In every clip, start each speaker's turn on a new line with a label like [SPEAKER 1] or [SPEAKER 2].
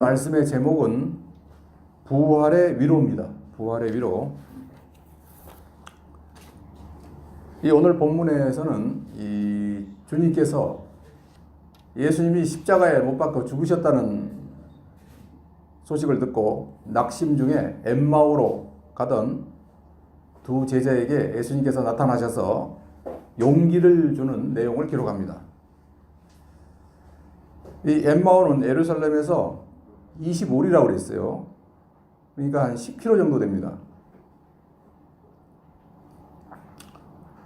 [SPEAKER 1] 말씀의 제목은 부활의 위로입니다. 부활의 위로. 이 오늘 본문에서는 이 주님께서 예수님이 십자가에 못 박혀 죽으셨다는 소식을 듣고 낙심 중에 엠마오로 가던 두 제자에게 예수님께서 나타나셔서 용기를 주는 내용을 기록합니다. 이 엠마오는 예루살렘에서 25리라고 그랬어요. 그러니까 한 10km 정도 됩니다.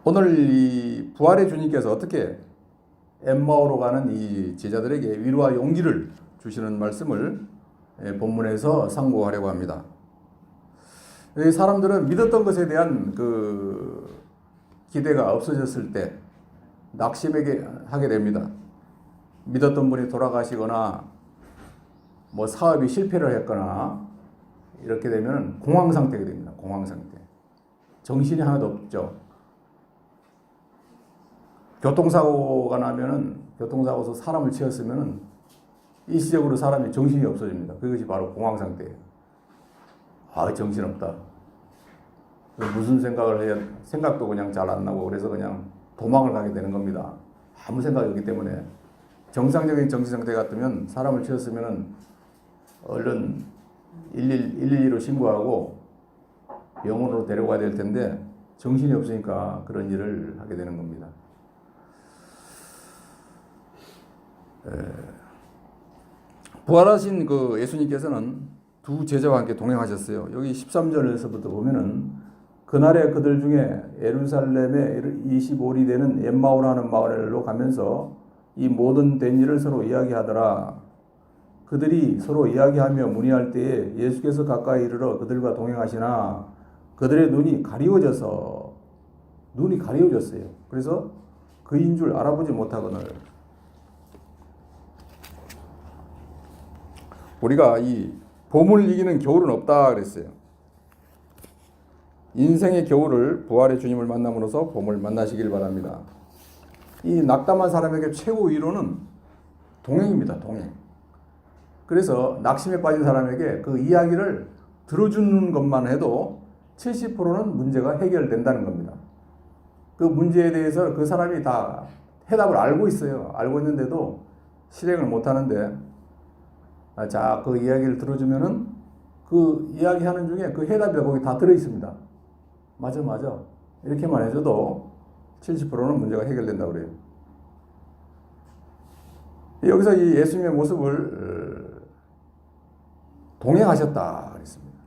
[SPEAKER 1] 오늘 이 부활의 주님께서 어떻게 엠마오로 가는 이 제자들에게 위로와 용기를 주시는 말씀을 본문에서 상고하려고 합니다. 사람들은 믿었던 것에 대한 그 기대가 없어졌을 때 낙심하게 됩니다. 믿었던 분이 돌아가시거나 뭐 사업이 실패를 했거나 이렇게 되면 공황 상태가 됩니다. 공황 상태. 정신이 하나도 없죠. 교통사고가 나면은 교통사고에서 사람을 치었으면은 일시적으로 사람이 정신이 없어집니다. 그것이 바로 공황 상태예요. 아, 정신없다. 무슨 생각을 해야 생각도 그냥 잘 안 나고 그래서 그냥 도망을 가게 되는 겁니다. 아무 생각이 없기 때문에 정상적인 정신 상태 같으면 사람을 치었으면은 얼른 112로 신고하고 병원으로 데려가야 될 텐데 정신이 없으니까 그런 일을 하게 되는 겁니다. 부활하신 그 예수님께서는 두 제자와 함께 동행하셨어요. 여기 13절에서부터 보면은 그날에 그들 중에 예루살렘에 25리 되는 엠마오라는 마을로 가면서 이 모든 된 일을 서로 이야기하더라. 그들이 서로 이야기하며 문의할 때에 예수께서 가까이 이르러 그들과 동행하시나 그들의 눈이 가리워졌어요. 그래서 그인 줄 알아보지 못하거늘. 우리가 이 봄을 이기는 겨울은 없다 그랬어요. 인생의 겨울을 부활의 주님을 만남으로써 봄을 만나시길 바랍니다. 이 낙담한 사람에게 최고 위로는 동행입니다. 동행. 그래서 낙심에 빠진 사람에게 그 이야기를 들어주는 것만 해도 70%는 문제가 해결된다는 겁니다. 그 문제에 대해서 그 사람이 다 해답을 알고 있어요. 알고 있는데도 실행을 못하는데 자, 그 이야기를 들어주면은 그 이야기하는 중에 그 해답이 거기 다 들어있습니다. 맞아. 이렇게만 해줘도 70%는 문제가 해결된다고 그래요. 여기서 이 예수님의 모습을 동행하셨다 그랬습니다.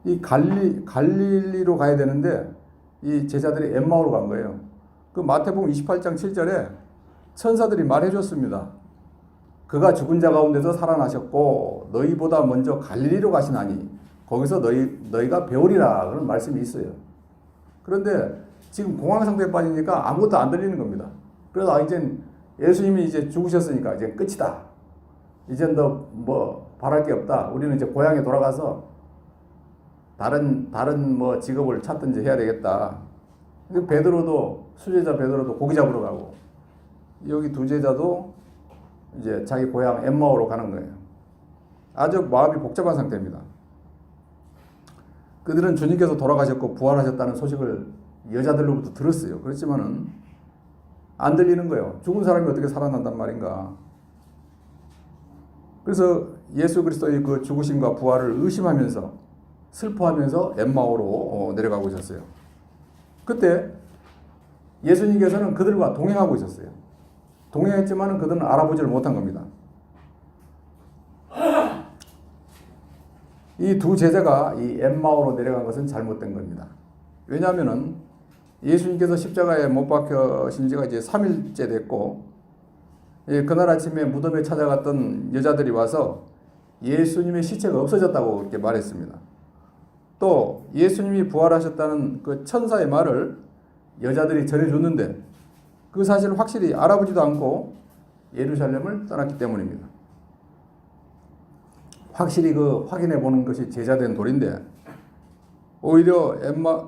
[SPEAKER 1] 이 갈릴리로 가야 되는데 이 제자들이 엠마오로 간 거예요. 그 마태복음 28장 7절에 천사들이 말해줬습니다. 그가 죽은 자 가운데서 살아나셨고 너희보다 먼저 갈릴리로 가시나니 거기서 너희가 배우리라 그런 말씀이 있어요. 그런데 지금 공황 상태에 빠지니까 아무것도 안 들리는 겁니다. 그래서 이제 예수님이 이제 죽으셨으니까 이제 끝이다. 이제 너 뭐 바랄 게 없다. 우리는 이제 고향에 돌아가서 다른 뭐 직업을 찾든지 해야 되겠다. 수제자 베드로도 고기 잡으러 가고 여기 두 제자도 이제 자기 고향 엠마오로 가는 거예요. 아주 마음이 복잡한 상태입니다. 그들은 주님께서 돌아가셨고 부활하셨다는 소식을 여자들로부터 들었어요. 그렇지만은 안 들리는 거예요. 죽은 사람이 어떻게 살아난단 말인가. 그래서 예수 그리스도의 그 죽으심과 부활을 의심하면서 슬퍼하면서 엠마오로 내려가고 있었어요. 그때 예수님께서는 그들과 동행하고 있었어요. 동행했지만은 그들은 알아보지를 못한 겁니다. 이 두 제자가 이 엠마오로 내려간 것은 잘못된 겁니다. 왜냐하면은 예수님께서 십자가에 못 박혀신 지가 이제 3일째 됐고, 그날 아침에 무덤에 찾아갔던 여자들이 와서 예수님의 시체가 없어졌다고 이렇게 말했습니다. 또 예수님이 부활하셨다는 그 천사의 말을 여자들이 전해줬는데 그 사실을 확실히 알아보지도 않고 예루살렘을 떠났기 때문입니다. 확실히 그 확인해 보는 것이 제자된 도리인데 오히려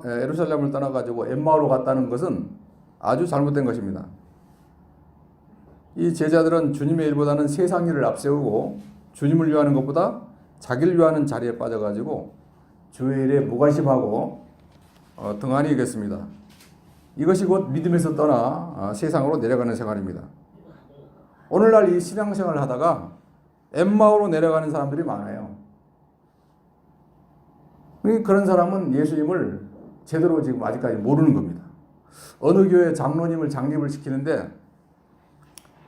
[SPEAKER 1] 예루살렘을 떠나가지고 엠마오로 갔다는 것은 아주 잘못된 것입니다. 이 제자들은 주님의 일보다는 세상 일을 앞세우고 주님을 위하는 것보다 자기를 위하는 자리에 빠져가지고 주의 일에 무관심하고 등한히 여겼습니다. 이것이 곧 믿음에서 떠나 세상으로 내려가는 생활입니다. 오늘날 이 신앙생활을 하다가 엠마오로 내려가는 사람들이 많아요. 그런 사람은 예수님을 제대로 지금 아직까지 모르는 겁니다. 어느 교회 장로님을 장립을 시키는데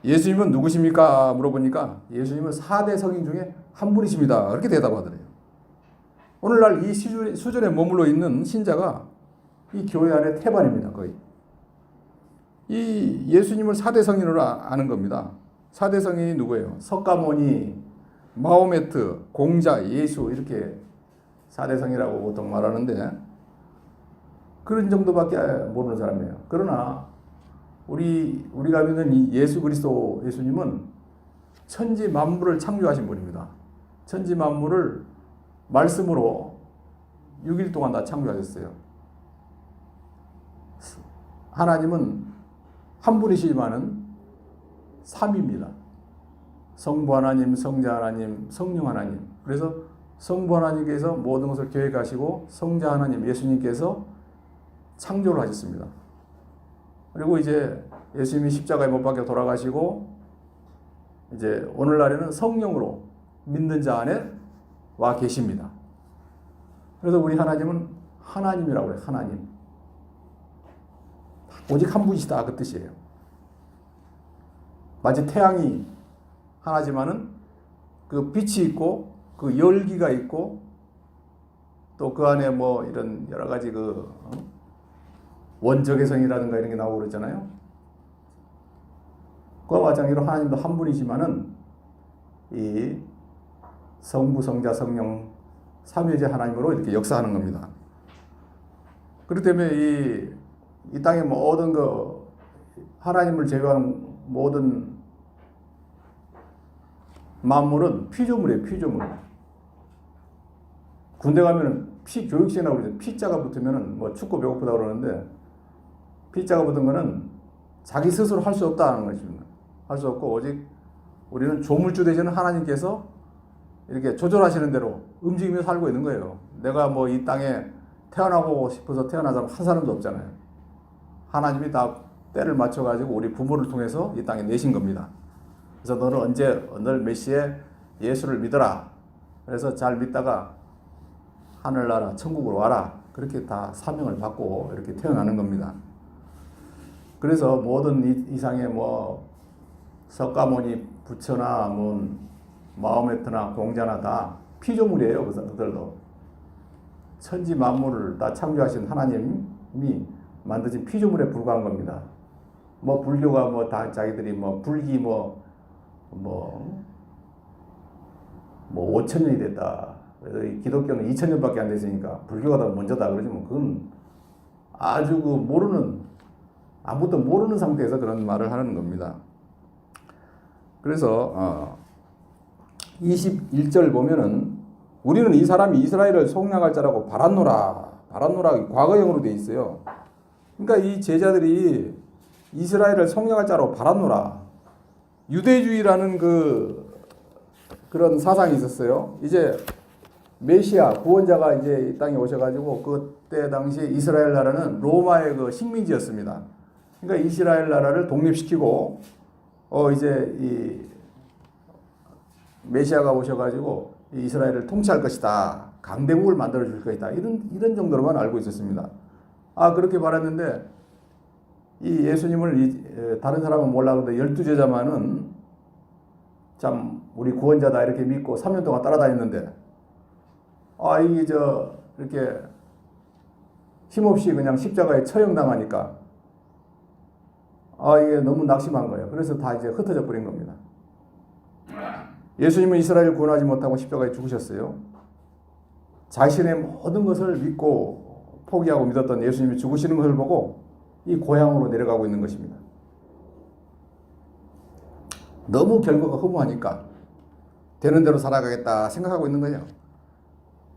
[SPEAKER 1] 예수님은 누구십니까? 물어보니까 예수님은 4대 성인 중에 한 분이십니다. 그렇게 대답하더래요. 오늘날 이 수준에 머물러 있는 신자가 이 교회 안에 태반입니다. 거의. 이 예수님을 4대 성인으로 아는 겁니다. 4대 성인이 누구예요? 석가모니, 마호메트, 공자, 예수 이렇게 4대 성이라고 보통 말하는데 그런 정도밖에 모르는 사람이에요. 그러나 우리가 믿는 이 예수 그리스도 예수님은 천지 만물을 창조하신 분입니다. 천지 만물을 말씀으로 6일 동안 다 창조하셨어요. 하나님은 한 분이시지만은 3입니다. 성부 하나님, 성자 하나님, 성령 하나님. 그래서 성부 하나님께서 모든 것을 계획하시고 성자 하나님 예수님께서 창조를 하셨습니다. 그리고 이제 예수님이 십자가에 못 박혀 돌아가시고 이제 오늘날에는 성령으로 믿는 자 안에 와 계십니다. 그래서 우리 하나님은 하나님이라고 해요. 하나님. 오직 한 분이시다 그 뜻이에요. 마치 태양이 하나지만은 그 빛이 있고 그 열기가 있고 또 그 안에 뭐 이런 여러 가지 원적외성이라든가 이런 게 나오고 그러잖아요. 그와 마찬가지로 하나님도 한 분이지만은 이 성부, 성자, 성령 삼위일체 하나님으로 이렇게 역사하는 겁니다. 그렇기 때문에 이 땅의 모든 하나님을 제외한 모든 만물은 피조물이에요. 피조물. 군대 가면은 교육시키라고 그러죠. 피자가 붙으면은 뭐 춥고 배고프다 그러는데 피자가 붙은 거는 자기 스스로 할 수 없다는 것입니다. 할 수 없고 오직 우리는 조물주 되시는 하나님께서 이렇게 조절하시는 대로 움직이며 살고 있는 거예요. 내가 뭐 이 땅에 태어나고 싶어서 태어난 사람 한 사람도 없잖아요. 하나님이 다 때를 맞춰가지고 우리 부모를 통해서 이 땅에 내신 겁니다. 그래서 너는 늘 몇 시에 예수를 믿어라. 그래서 잘 믿다가 하늘나라 천국으로 와라. 그렇게 다 사명을 받고 이렇게 태어나는 겁니다. 그래서 모든 이상의 뭐 석가모니, 부처나 뭐 마호메트나 공자나 다 피조물이에요. 그들도 천지 만물을 다 창조하신 하나님이 만드신 피조물에 불과한 겁니다. 뭐 불교가 뭐 다 자기들이 뭐 불기 뭐 5,000년이 됐다. 그래서 기독교는 2,000년밖에 안 됐으니까 불교가 더 먼저다 그러지만 그건 아주 아무것도 모르는 상태에서 그런 말을 하는 겁니다. 그래서 21절 보면은 우리는 이 사람이 이스라엘을 속량할 자라고 바랐노라 과거형으로 되어 있어요. 그러니까 이 제자들이 이스라엘을 속량할 자라고 바랐노라. 유대주의라는 그런 사상이 있었어요. 이제 메시아 구원자가 이제 이 땅에 오셔가지고 그때 당시에 이스라엘 나라는 로마의 식민지였습니다. 그러니까 이스라엘 나라를 독립시키고 이제 이 메시아가 오셔가지고 이스라엘을 통치할 것이다. 강대국을 만들어 줄 것이다. 이런 정도로만 알고 있었습니다. 그렇게 말했는데 이 예수님을 다른 사람은 몰라도 12제자만은 참 우리 구원자다 이렇게 믿고 3년 동안 따라다녔는데 이게 이렇게 힘없이 그냥 십자가에 처형당하니까 이게 너무 낙심한 거예요. 그래서 다 이제 흩어져 버린 겁니다. 예수님은 이스라엘을 구원하지 못하고 십자가에 죽으셨어요. 자신의 모든 것을 믿고 포기하고 믿었던 예수님이 죽으시는 것을 보고 이 고향으로 내려가고 있는 것입니다. 너무 결과가 허무하니까 되는 대로 살아가겠다 생각하고 있는 거예요.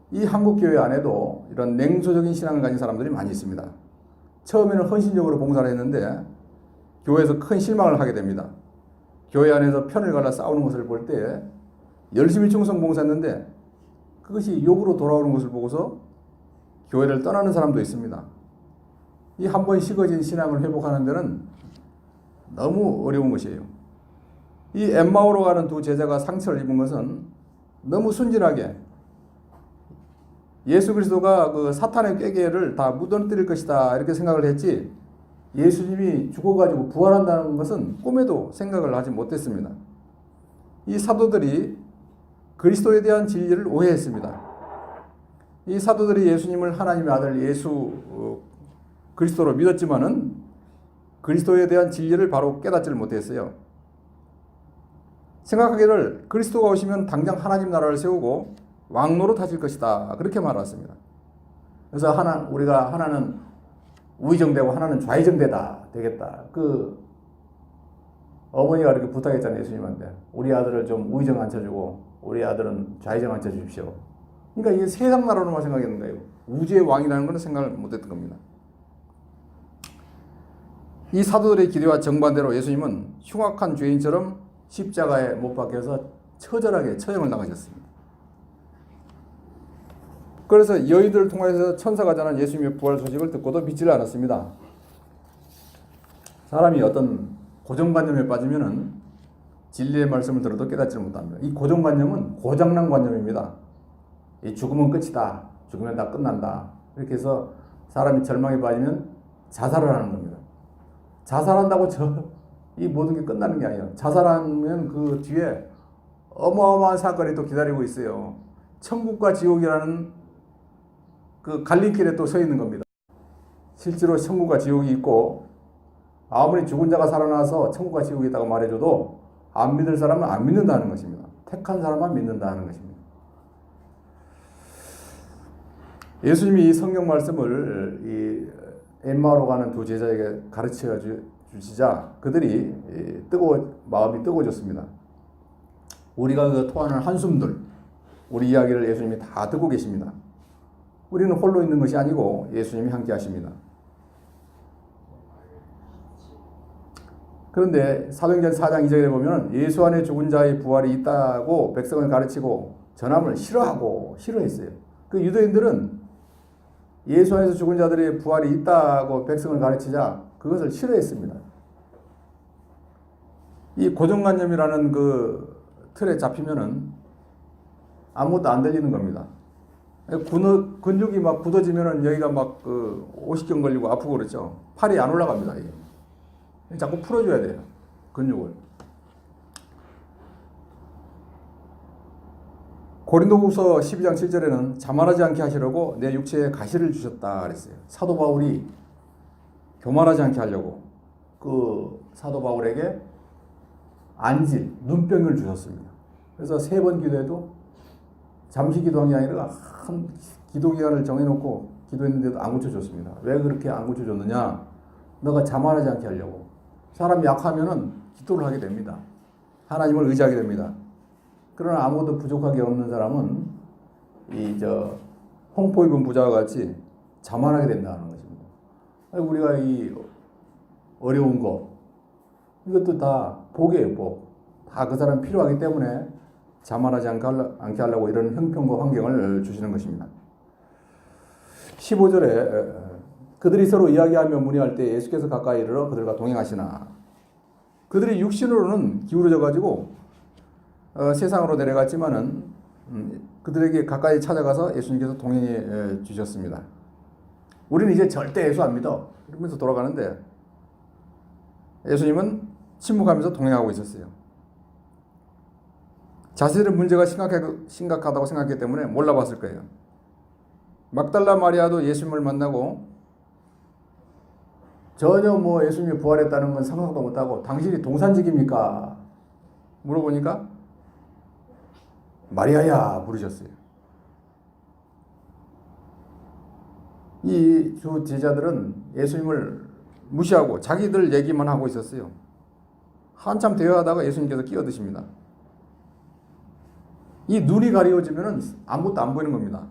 [SPEAKER 1] 이 한국교회 안에도 이런 냉소적인 신앙을 가진 사람들이 많이 있습니다. 처음에는 헌신적으로 봉사를 했는데 교회에서 큰 실망을 하게 됩니다. 교회 안에서 편을 갈라 싸우는 것을 볼 때 열심히 충성 봉사했는데 그것이 욕으로 돌아오는 것을 보고서 교회를 떠나는 사람도 있습니다. 이 한 번 식어진 신앙을 회복하는 데는 너무 어려운 것이에요. 이 엠마오로 가는 두 제자가 상처를 입은 것은 너무 순진하게 예수 그리스도가 그 사탄의 꾀계를 다 무너뜨릴 것이다 이렇게 생각을 했지, 예수님이 죽어가지고 부활한다는 것은 꿈에도 생각을 하지 못했습니다. 이 사도들이 그리스도에 대한 진리를 오해했습니다. 이 사도들이 예수님을 하나님의 아들 예수 그리스도로 믿었지만은 그리스도에 대한 진리를 바로 깨닫지를 못했어요. 생각하기를 그리스도가 오시면 당장 하나님 나라를 세우고 왕노로 타실 것이다 그렇게 말했습니다. 그래서 우리가 하나는 우의정되고 하나는 좌의정되다 되겠다. 그 어머니가 이렇게 부탁했잖아요, 예수님한테. 우리 아들을 좀 우의정 앉혀주고 우리 아들은 좌의정 앉혀주십시오. 그러니까 이게 세상 나라로만 생각했는 거예요. 우주의 왕이라는 것은 생각을 못했던 겁니다. 이 사도들의 기대와 정반대로 예수님은 흉악한 죄인처럼 십자가에 못 박혀서 처절하게 처형을 당하셨습니다. 그래서 여인들을 통해서 천사가 전한 예수님의 부활 소식을 듣고도 믿지를 않았습니다. 사람이 어떤 고정관념에 빠지면은 진리의 말씀을 들어도 깨닫지 못합니다. 이 고정관념은 고장난 관념입니다. 이 죽으면 끝이다. 죽으면 다 끝난다. 이렇게 해서 사람이 절망에 빠지면 자살을 하는 겁니다. 자살한다고 이 모든 게 끝나는 게 아니에요. 자살하면 그 뒤에 어마어마한 사건이 또 기다리고 있어요. 천국과 지옥이라는 그 갈림길에 또 서 있는 겁니다. 실제로 천국과 지옥이 있고 아무리 죽은 자가 살아나서 천국과 지옥이 있다고 말해줘도 안 믿을 사람은 안 믿는다는 것입니다. 택한 사람만 믿는다는 것입니다. 예수님이 이 성경 말씀을 이 엠마오로 가는 두 제자에게 가르쳐 주시자 그들이 마음이 뜨거워졌습니다. 우리가 그 토하는 한숨들, 우리 이야기를 예수님이 다 듣고 계십니다. 우리는 홀로 있는 것이 아니고 예수님이 함께 하십니다. 그런데 사도행전 4장 2절에 보면 예수 안에 죽은 자의 부활이 있다고 백성을 가르치고 전함을 싫어했어요. 그 유대인들은 예수 안에서 죽은 자들의 부활이 있다고 백성을 가르치자 그것을 싫어했습니다. 이 고정관념이라는 그 틀에 잡히면은 아무것도 안 들리는 겁니다. 근육이 막 굳어지면은 여기가 막 그 오십견 걸리고 아프고 그렇죠. 팔이 안 올라갑니다. 이게. 자꾸 풀어줘야 돼요. 근육을. 고린도후서 12장 7절에는 자만하지 않게 하시려고 내 육체에 가시를 주셨다 그랬어요. 사도 바울이 교만하지 않게 하려고 그 사도 바울에게 안질, 눈병을 주셨습니다. 그래서 3번 기도해도 잠시 기도한 게 아니라 한 기도 기간을 정해놓고 기도했는데도 안 고쳐줬습니다. 왜 그렇게 안 고쳐줬느냐? 너가 자만하지 않게 하려고. 사람이 약하면은 기도를 하게 됩니다. 하나님을 의지하게 됩니다. 그러나 아무것도 부족하게 없는 사람은 홍포 입은 부자와 같이 자만하게 된다는 것입니다. 우리가 이 어려운 거 이것도 다 복이에요, 복. 다 그 사람 필요하기 때문에 자만하지 않게 하려고 이런 형편과 환경을 주시는 것입니다. 15절에 그들이 서로 이야기하며 문의할 때 예수께서 가까이 이르러 그들과 동행하시나. 그들이 육신으로는 기울어져 가지고 세상으로 내려갔지만은 그들에게 가까이 찾아가서 예수님께서 동행해 주셨습니다. 우리는 이제 절대 예수 안 믿어 이러면서 돌아가는데 예수님은 침묵하면서 동행하고 있었어요. 자신의 문제가 심각하다고 생각했기 때문에 몰라봤을 거예요. 막달라 마리아도 예수님을 만나고 전혀 예수님이 부활했다는 건 상상도 못하고 당신이 동산직입니까? 물어보니까 마리아야 부르셨어요. 이 두 제자들은 예수님을 무시하고 자기들 얘기만 하고 있었어요. 한참 대화하다가 예수님께서 끼어드십니다. 이 눈이 가려워지면 아무것도 안 보이는 겁니다.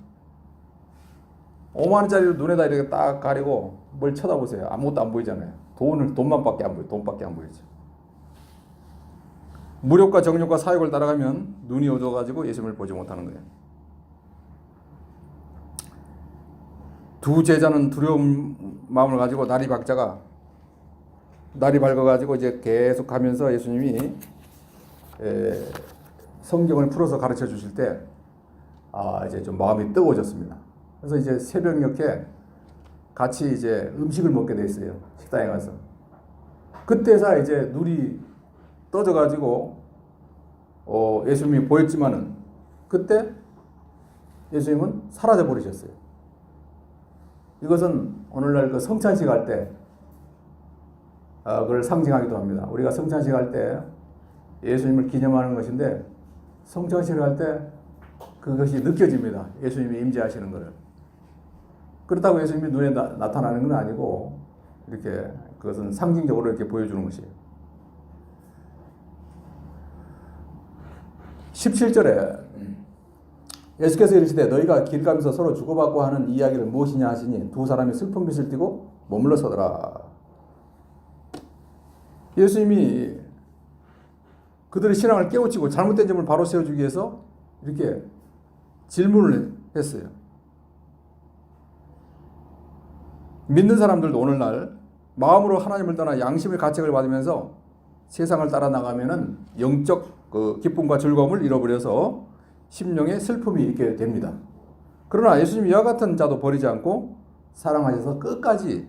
[SPEAKER 1] 5만 원짜리로 눈에다 이렇게 딱 가리고 뭘 쳐다보세요. 아무것도 안 보이잖아요. 돈만 밖에 안 보여요. 돈밖에 안 보이죠. 무력과 정욕과 사욕을 따라가면 눈이 어두워가지고 예수님을 보지 못하는 거예요. 두 제자는 두려운 마음을 가지고 날이 밝아가지고 이제 계속 가면서 예수님이 성경을 풀어서 가르쳐 주실 때 이제 좀 마음이 뜨거워졌습니다. 그래서 이제 새벽녘에 같이 이제 음식을 먹게 됐어요. 식당에 가서. 그때서 이제 눈이 떠져가지고 예수님이 보였지만은 그때 예수님은 사라져 버리셨어요. 이것은 오늘날 그 성찬식 할 때 그걸 상징하기도 합니다. 우리가 성찬식 할 때 예수님을 기념하는 것인데 성찬식을 할 때 그것이 느껴집니다. 예수님이 임재하시는 것을. 그렇다고 예수님이 눈에 나타나는 건 아니고 이렇게 그것은 상징적으로 이렇게 보여주는 것이에요. 17절에 예수께서 이르시되 너희가 길 가면서 서로 주고받고 하는 이야기를 무엇이냐 하시니 두 사람이 슬픈 빛을 띠고 머물러 서더라. 예수님이 그들의 신앙을 깨우치고 잘못된 점을 바로 세워주기 위해서 이렇게 질문을 했어요. 믿는 사람들도 오늘날 마음으로 하나님을 떠나 양심의 가책을 받으면서 세상을 따라 나가면은 영적 기쁨과 즐거움을 잃어버려서 심령에 슬픔이 있게 됩니다. 그러나 예수님이 이와 같은 자도 버리지 않고 사랑하셔서 끝까지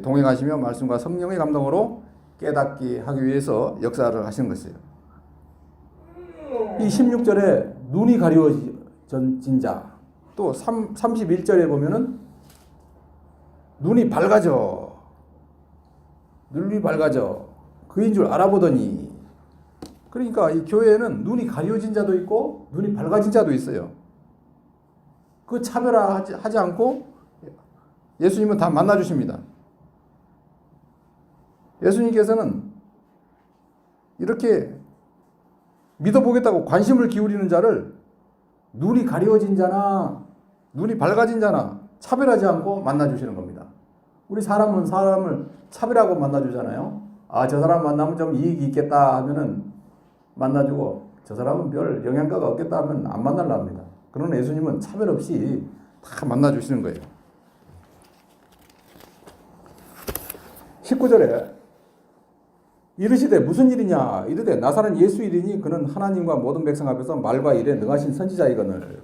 [SPEAKER 1] 동행하시며 말씀과 성령의 감동으로 깨닫게 하기 위해서 역사를 하시는 것이에요. 이 16절에 눈이 가려진 자, 또 31절에 보면은 눈이 밝아져 그인 줄 알아보더니. 그러니까 이 교회에는 눈이 가려진 자도 있고 눈이 밝아진 자도 있어요. 그 차별화하지 않고 예수님은 다 만나주십니다. 예수님께서는 이렇게 믿어보겠다고 관심을 기울이는 자를 눈이 가려진 자나 눈이 밝아진 자나 차별하지 않고 만나주시는 겁니다. 우리 사람은 사람을 차별하고 만나주잖아요. 저 사람 만나면 좀 이익이 있겠다 하면은 만나주고 저 사람은 별 영향가가 없겠다 하면 안 만나려 합니다. 그러나 예수님은 차별 없이 다 만나주시는 거예요. 19절에 이르시되 무슨 일이냐 이르되 나사렛 예수 일이니 그는 하나님과 모든 백성 앞에서 말과 일에 능하신 선지자이거늘.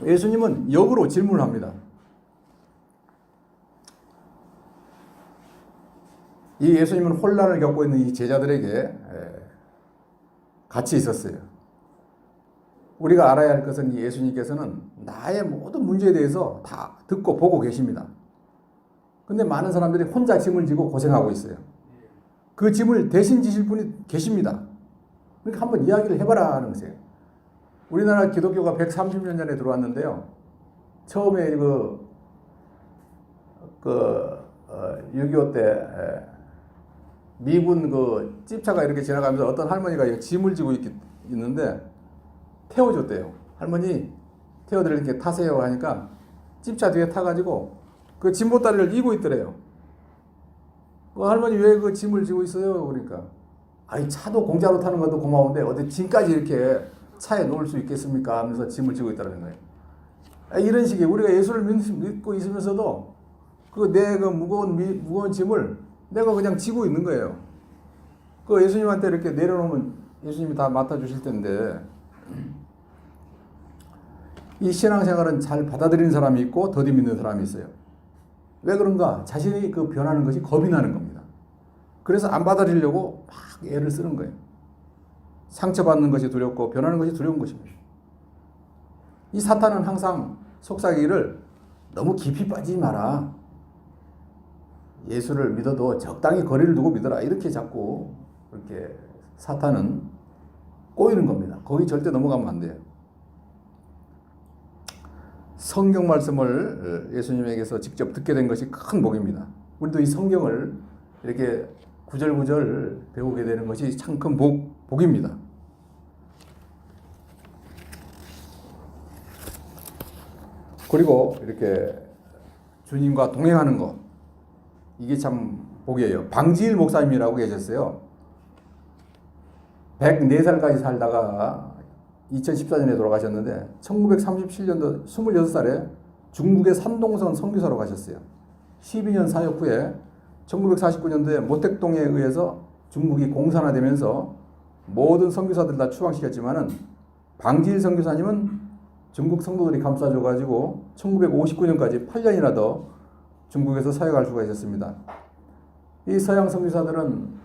[SPEAKER 1] 예수님은 역으로 질문을 합니다. 이 예수님은 혼란을 겪고 있는 이 제자들에게 같이 있었어요. 우리가 알아야 할 것은 이 예수님께서는 나의 모든 문제에 대해서 다 듣고 보고 계십니다. 근데 많은 사람들이 혼자 짐을 지고 고생하고 있어요. 그 짐을 대신 지실 분이 계십니다. 그러니까 한번 이야기를 해봐라 하는 것이에요. 우리나라 기독교가 130년 전에 들어왔는데요. 처음에 6.25 때 미군 찝차가 이렇게 지나가면서 어떤 할머니가 짐을 지고 있는데 태워줬대요. 할머니 태워드릴 이렇게 타세요 하니까 찝차 뒤에 타가지고 그 짐보따리를 이고 있더래요. 할머니 왜 그 짐을 지고 있어요? 그러니까 차도 공짜로 타는 것도 고마운데 어디 짐까지 이렇게 차에 놓을 수 있겠습니까? 하면서 짐을 지고 있다는 거예요. 이런 식의 우리가 예수를 믿고 있으면서도 내 무거운 짐을 내가 그냥 지고 있는 거예요. 예수님한테 이렇게 내려놓으면 예수님이 다 맡아주실 텐데, 이 신앙생활은 잘 받아들이는 사람이 있고 더디 믿는 사람이 있어요. 왜 그런가? 자신이 변하는 것이 겁이 나는 겁니다. 그래서 안 받아들이려고 막 애를 쓰는 거예요. 상처받는 것이 두렵고 변하는 것이 두려운 것입니다. 이 사탄은 항상 속삭이기를 너무 깊이 빠지지 마라. 예수를 믿어도 적당히 거리를 두고 믿어라. 이렇게 자꾸 그렇게 사탄은 꼬이는 겁니다. 거기 절대 넘어가면 안 돼요. 성경 말씀을 예수님에게서 직접 듣게 된 것이 큰 복입니다. 우리도 이 성경을 이렇게 구절구절 배우게 되는 것이 참 큰 복입니다. 그리고 이렇게 주님과 동행하는 것, 이게 참 복이에요. 방지일 목사님이라고 계셨어요. 104살까지 살다가 2014년에 돌아가셨는데 1937년도 26살에 중국의 산동성 선교사로 가셨어요. 12년 사역 후에 1949년도에 모택동에 의해서 중국이 공산화되면서 모든 선교사들 다 추방시켰지만은 방지일 선교사님은 중국 성도들이 감싸줘가지고 1959년까지 8년이나 더 중국에서 사역할 수가 있었습니다. 이 서양 선교사들은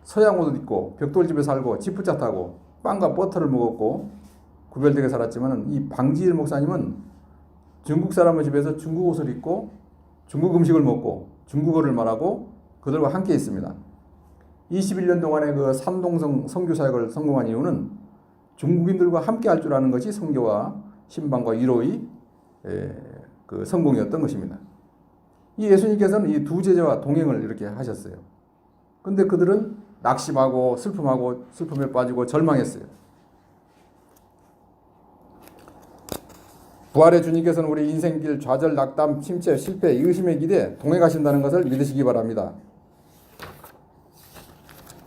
[SPEAKER 1] 서양 옷을 입고 벽돌집에 살고 지프차 타고 빵과 버터를 먹었고 구별되게 살았지만 이 방지일 목사님은 중국 사람의 집에서 중국 옷을 입고 중국 음식을 먹고 중국어를 말하고 그들과 함께 있습니다. 21년 동안의 그 산동성 선교 사역을 성공한 이유는 중국인들과 함께 할 줄 아는 것이 선교와 신방과 위로의 그 성공이었던 것입니다. 이 예수님께서는 이 두 제자와 동행을 이렇게 하셨어요. 근데 그들은 낙심하고 슬픔하고 슬픔에 빠지고 절망했어요. 부활의 주님께서는 우리 인생길 좌절, 낙담, 침체, 실패, 의심의 길에 동행하신다는 것을 믿으시기 바랍니다.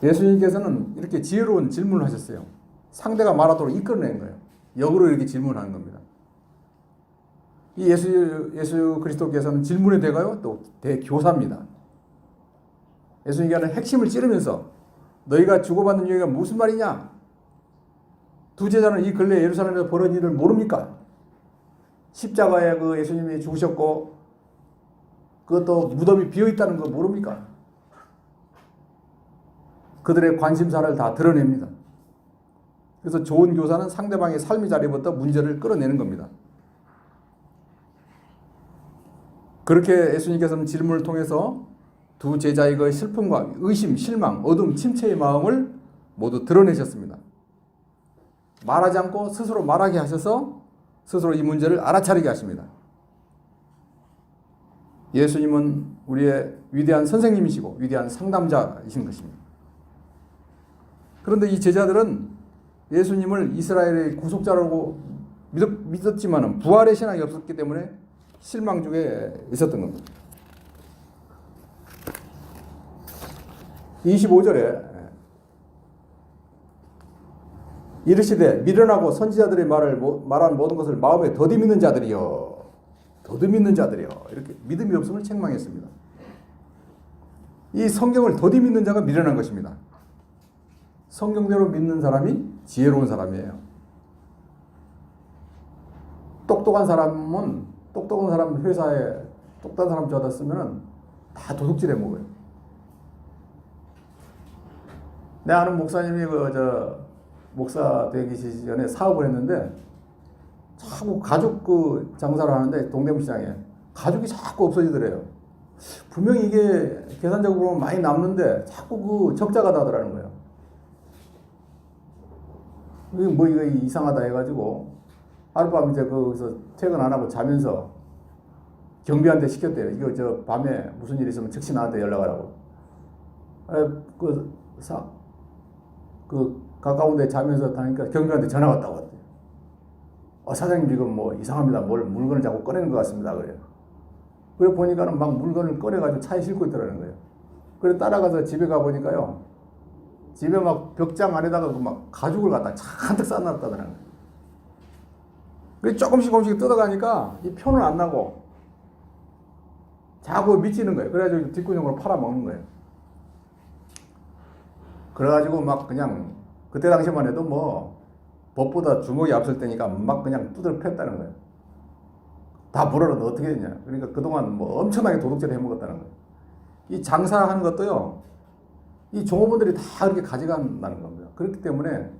[SPEAKER 1] 예수님께서는 이렇게 지혜로운 질문을 하셨어요. 상대가 말하도록 이끌어낸 거예요. 역으로 이렇게 질문하는 겁니다. 이 예수 그리스도께서는 질문의 대가요, 또 대교사입니다. 예수님께서는 핵심을 찌르면서 너희가 주고받는 얘기가 무슨 말이냐? 두 제자는 이 근래 예루살렘에서 벌어진 일을 모릅니까? 십자가에 그 예수님이 죽으셨고 그것도 무덤이 비어있다는 거 모릅니까? 그들의 관심사를 다 드러냅니다. 그래서 좋은 교사는 상대방의 삶의 자리부터 문제를 끌어내는 겁니다. 그렇게 예수님께서는 질문을 통해서 두 제자의 그 슬픔과 의심, 실망, 어둠, 침체의 마음을 모두 드러내셨습니다. 말하지 않고 스스로 말하게 하셔서 스스로 이 문제를 알아차리게 하십니다. 예수님은 우리의 위대한 선생님이시고 위대한 상담자이신 것입니다. 그런데 이 제자들은 예수님을 이스라엘의 구속자라고 믿었지만 부활의 신앙이 없었기 때문에 실망 중에 있었던 겁니다. 25절에 이르시되 미련하고 선지자들의 말한 모든 것을 마음에 더디 믿는 자들이여, 더디 믿는 자들이여, 이렇게 믿음이 없음을 책망했습니다. 이 성경을 더디 믿는 자가 미련한 것입니다. 성경대로 믿는 사람이 지혜로운 사람이에요. 똑똑한 사람은 똑똑한 사람 회사에 똑똑한 사람 줘다 쓰면은 다 도둑질해 먹어요. 내 아는 목사님이 목사 되기 전에 사업을 했는데 자꾸 가죽 그 장사를 하는데 동대문시장에 가죽이 자꾸 없어지더래요. 분명히 이게 계산적으로 보면 많이 남는데 자꾸 그 적자가 나더라는 거예요. 뭐 이거 이상하다 해가지고 하룻밤 이제 거기서 퇴근 안 하고 자면서 경비한테 시켰대요. 이거 저 밤에 무슨 일 있으면 즉시 나한테 연락하라고. 가까운 데 자면서 다니까 경비한테 전화가 왔다고 했대요. 사장님 지금 뭐 이상합니다. 물건을 자꾸 꺼내는 것 같습니다. 그래요. 그래 보니까는 막 물건을 꺼내가지고 차에 싣고 있더라는 거예요. 그래 따라가서 집에 가보니까요. 집에 막 벽장 안에다가 막 가죽을 갖다 잔뜩 쌓아놨다더라는 거예요. 그래 조금씩 뜯어가니까 이 표는 안 나고 자꾸 미치는 거예요. 그래가지고 뒷구녕으로 팔아먹는 거예요. 그래가지고 막 그냥 그때 당시만 해도 뭐 법보다 주먹이 앞설 때니까 막 그냥 두드려 팼다는 거예요. 다 물어도 어떻게 되냐. 그러니까 그동안 뭐 엄청나게 도둑질 해먹었다는 거예요. 이 장사하는 것도요, 이 종업원들이 다 이렇게 가져간다는 겁니다. 그렇기 때문에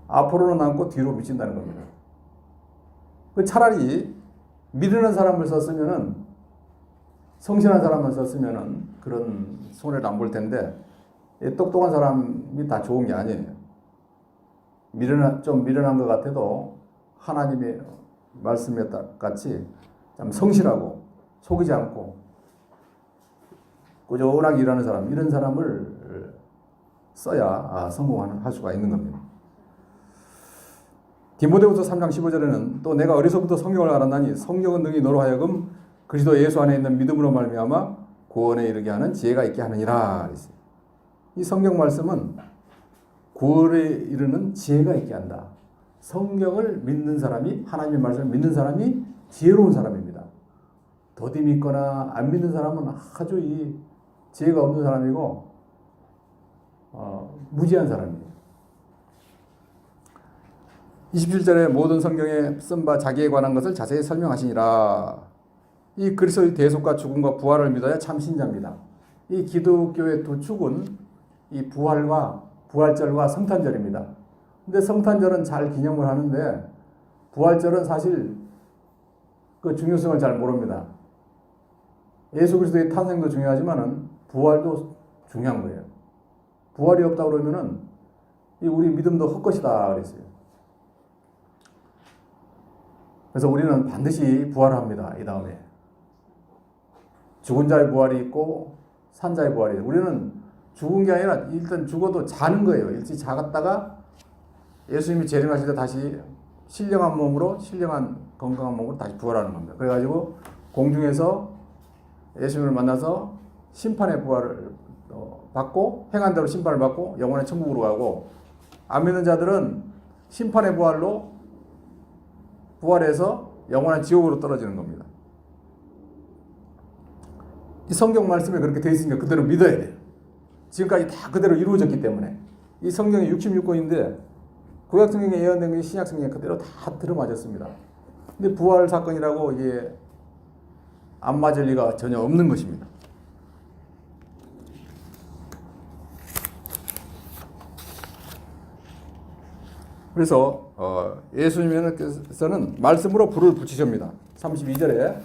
[SPEAKER 1] 앞으로는 남고 뒤로 미친다는 겁니다. 차라리 미련한 사람을 썼으면은, 성실한 사람을 썼으면은 그런 손해를 안 볼 텐데, 똑똑한 사람이 다 좋은 게 아니에요. 좀 미련한 것 같아도 하나님의 말씀에 같이 참 성실하고 속이지 않고 꾸준하게 일하는 사람, 이런 사람을 써야 성공할 수가 있는 겁니다. 디모데후서 3장 15절에는 또 내가 어려서부터 성경을 알았나니 성경은 능히 너로 하여금 그리스도 예수 안에 있는 믿음으로 말미암아 구원에 이르게 하는 지혜가 있게 하느니라 그랬어요. 이 성경 말씀은 구원에 이르는 지혜가 있게 한다. 성경을 믿는 사람이, 하나님의 말씀을 믿는 사람이 지혜로운 사람입니다. 더디 믿거나 안 믿는 사람은 아주 이 지혜가 없는 사람이고 무지한 사람이에요. 27절에 모든 성경에 쓴 바 자기에 관한 것을 자세히 설명하시니라. 이 그리스도의 대속과 죽음과 부활을 믿어야 참 신자입니다. 이 기독교의 두 축은 이 부활절과 성탄절입니다. 근데 성탄절은 잘 기념을 하는데 부활절은 사실 그 중요성을 잘 모릅니다. 예수 그리스도의 탄생도 중요하지만은 부활도 중요한 거예요. 부활이 없다 그러면은 우리 믿음도 헛것이다 그랬어요. 그래서 우리는 반드시 부활을 합니다. 이 다음에 죽은 자의 부활이 있고 산 자의 부활이 있고, 우리는 죽은 게 아니라 일단 죽어도 자는 거예요. 일찍 자갔다가 예수님이 재림하실 때 다시 신령한 몸으로, 신령한 건강한 몸으로 다시 부활하는 겁니다. 그래가지고 공중에서 예수님을 만나서 심판의 부활을 받고 행한 대로 심판을 받고 영원의 천국으로 가고, 안 믿는 자들은 심판의 부활로 부활해서 영원한 지옥으로 떨어지는 겁니다. 이 성경 말씀에 그렇게 되어 있으니까 그대로 믿어야 돼요. 지금까지 다 그대로 이루어졌기 때문에. 이 성경이 66권인데 구약 성경에 예언된 게 신약 성경에 그대로 다 들어맞았습니다. 근데 부활 사건이라고 이게 안 맞을 리가 전혀 없는 것입니다. 그래서 예수님께서는 말씀으로 불을 붙이십니다. 32절에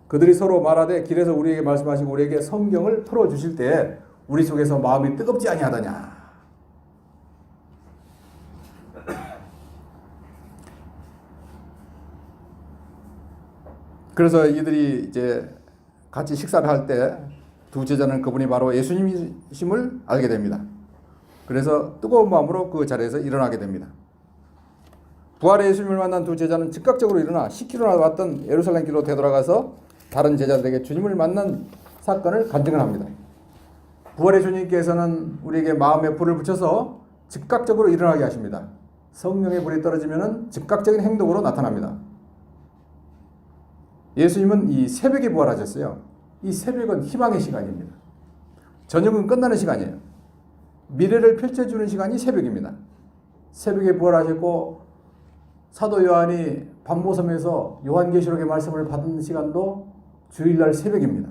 [SPEAKER 1] 그들이 서로 말하되 길에서 우리에게 말씀하시고 우리에게 성경을 풀어주실 때 우리 속에서 마음이 뜨겁지 아니하더냐. 그래서 이들이 이제 같이 식사를 할 때 두 제자는 그분이 바로 예수님이심을 알게 됩니다. 그래서 뜨거운 마음으로 그 자리에서 일어나게 됩니다. 부활의 예수님을 만난 두 제자는 즉각적으로 일어나 10km나 왔던 예루살렘 길로 되돌아가서 다른 제자들에게 주님을 만난 사건을 간증을 합니다. 부활의 주님께서는 우리에게 마음에 불을 붙여서 즉각적으로 일어나게 하십니다. 성령의 불이 떨어지면 즉각적인 행동으로 나타납니다. 예수님은 이 새벽에 부활하셨어요. 이 새벽은 희망의 시간입니다. 저녁은 끝나는 시간이에요. 미래를 펼쳐주는 시간이 새벽입니다. 새벽에 부활하셨고 사도 요한이 반모섬에서 요한계시록의 말씀을 받은 시간도 주일날 새벽입니다.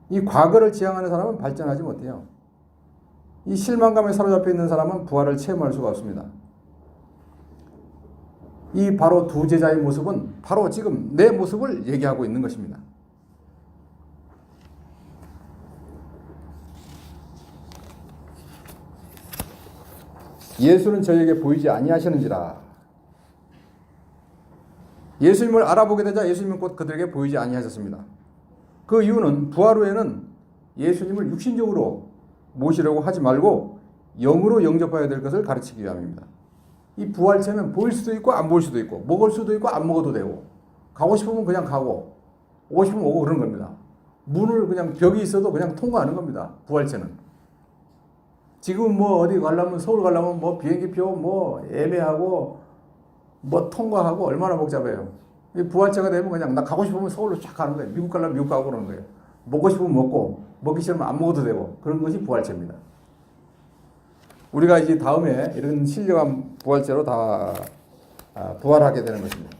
[SPEAKER 1] 이 과거를 지향하는 사람은 발전하지 못해요. 이 실망감에 사로잡혀 있는 사람은 부활을 체험할 수가 없습니다. 이 바로 두 제자의 모습은 바로 지금 내 모습을 얘기하고 있는 것입니다. 예수는 저에게 보이지 아니하시는지라. 예수님을 알아보게 되자 예수님은 곧 그들에게 보이지 아니하셨습니다. 그 이유는 부활 후에는 예수님을 육신적으로 모시려고 하지 말고 영으로 영접해야 될 것을 가르치기 위함입니다. 이 부활체는 보일 수도 있고 안 보일 수도 있고 먹을 수도 있고 안 먹어도 되고 가고 싶으면 그냥 가고 오고 싶으면 오고 그런 겁니다. 문을 그냥 벽이 있어도 그냥 통과하는 겁니다. 부활체는. 지금 뭐 어디 가려면 서울 가려면 뭐 비행기표 뭐 예매하고 뭐 통과하고 얼마나 복잡해요. 부활체가 되면 그냥 나 가고 싶으면 서울로 쫙 가는 거예요. 미국 가려면 미국 가고 그러는 거예요. 먹고 싶으면 먹고 먹기 싫으면 안 먹어도 되고 그런 것이 부활체입니다. 우리가 이제 다음에 이런 신령한 부활체로 다 부활하게 되는 것입니다.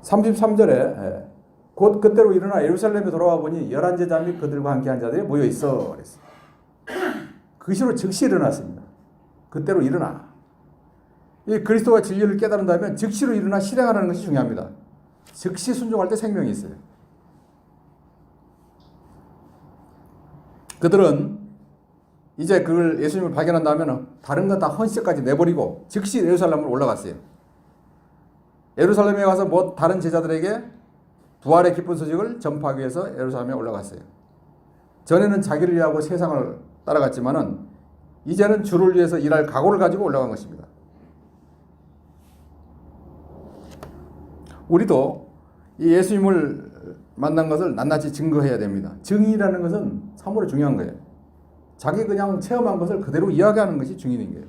[SPEAKER 1] 33절에 곧 그때로 일어나 예루살렘에 돌아와 보니 11제자 및 그들과 함께한 자들이 모여 있어 그랬어요. 그 시로 즉시 일어났습니다. 그때로 일어나. 이 그리스도가 진리를 깨달은다면 즉시로 일어나 실행하라는 것이 중요합니다. 즉시 순종할 때 생명이 있어요. 그들은 이제 그걸 예수님을 발견한다면 다른 건 다 헌시까지 내버리고 즉시 예루살렘으로 올라갔어요. 예루살렘에 가서 뭐 다른 제자들에게 부활의 기쁜 소식을 전파하기 위해서 예루살렘에 올라갔어요. 전에는 자기를 위하고 세상을 따라갔지만은 이제는 주를 위해서 일할 각오를 가지고 올라간 것입니다. 우리도 이 예수님을 만난 것을 낱낱이 증거해야 됩니다. 증인이라는 것은 참으로 중요한 거예요. 자기 그냥 체험한 것을 그대로 이야기하는 것이 증인인 거예요.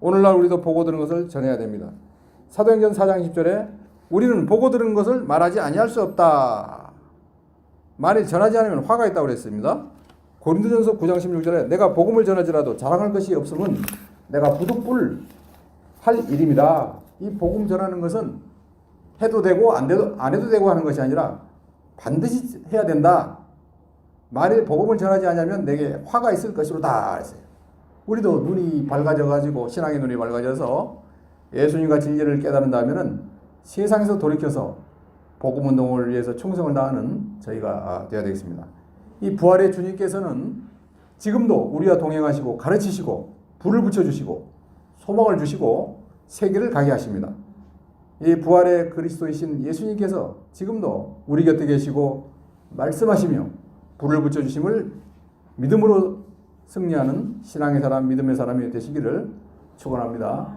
[SPEAKER 1] 오늘날 우리도 보고 들은 것을 전해야 됩니다. 사도행전 4장 10절에 우리는 보고 들은 것을 말하지 아니할 수 없다. 만일 전하지 않으면 화가 있다고 그랬습니다. 고린도전서 9장 16절에 내가 복음을 전하지라도 자랑할 것이 없으면 내가 부득불 할 일입니다. 이 복음 전하는 것은 해도 되고 안 해도 되고 하는 것이 아니라 반드시 해야 된다. 만일 복음을 전하지 않으면 내게 화가 있을 것이로다 했어요. 우리도 눈이 밝아져가지고 신앙의 눈이 밝아져서 예수님과 진리를 깨달은다면은 세상에서 돌이켜서 복음 운동을 위해서 충성을 다하는 저희가 되어야 되겠습니다. 이 부활의 주님께서는 지금도 우리와 동행하시고 가르치시고 불을 붙여주시고 소망을 주시고 세계를 가게 하십니다. 이 부활의 그리스도이신 예수님께서 지금도 우리 곁에 계시고 말씀하시며 불을 붙여주심을 믿음으로 승리하는 신앙의 사람, 믿음의 사람이 되시기를 축원합니다.